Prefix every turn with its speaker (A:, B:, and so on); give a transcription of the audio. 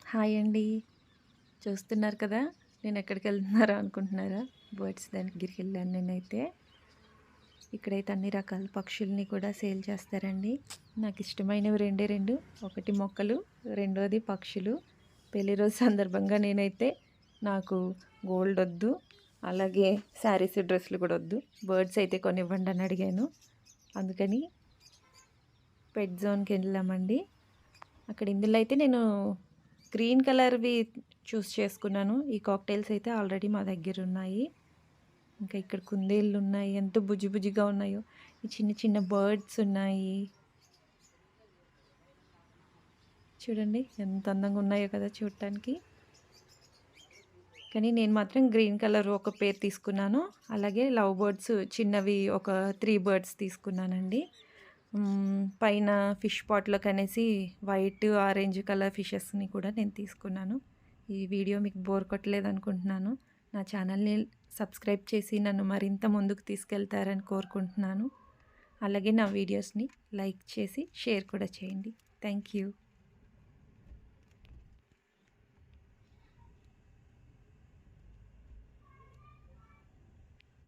A: Hi అండి. చూస్తున్నారు కదా! నేనెక్కడికెళ్తున్నారో అనుకుంటున్నారా? బర్డ్స్ దగ్గరికెళ్ళాను నేనైతే. ఇక్కడైతే అన్ని రకాల పక్షుల్ని కూడా సేల్ చేస్తారండి. నాకిష్టమైనవి రెండే 2. ఒకటి మొక్కలు, రెండోది పక్షులు. పెళ్లి రోజు సందర్భంగా నేనైతే నాకు గోల్డొద్దు, అలాగే శారీస్, డ్రెస్సులు కూడా వద్దు. బర్డ్స్ అయితే కొనివ్వండని అడిగాను. అందుకని పెట్ జోన్‌కెళ్ళామండి. అక్కడ ఇందులో అయితే నేను గ్రీన్ కలర్‌వి చూస్ చేసుకున్నాను. ఈ కాక్టైల్స్ అయితే ఆల్రెడీ మా దగ్గరున్నాయి. ఇంకా ఇక్కడ కుందేళ్ళున్నాయి. ఎంత బుజ్జి బుజ్జిగా ఉన్నాయో. ఈ చిన్న చిన్న బర్డ్స్ ఉన్నాయి. చూడండి ఎంత అందంగా ఉన్నాయో కదా చూడటానికి. కానీ నేను మాత్రం గ్రీన్ కలర్ ఒక పేర్ తీసుకున్నాను. అలాగే లవ్ బర్డ్స్ చిన్నవి ఒక 3 బర్డ్స్ తీసుకున్నానండి. పైన ఫిష్ పాట్‌లోకనేసి వైట్, ఆరెంజ్ కలర్ ఫిషెస్‌ని కూడా నేను తీసుకున్నాను. ఈ వీడియో మీకు బోర్ కొట్టలేదనుకుంటున్నాను. నా ఛానల్‌ని సబ్స్క్రైబ్ చేసి నన్ను మరింత ముందుకు తీసుకెళ్తారని కోరుకుంటున్నాను. అలాగే నా వీడియోస్‌ని లైక్ చేసి షేర్ కూడా చేయండి. Thank you.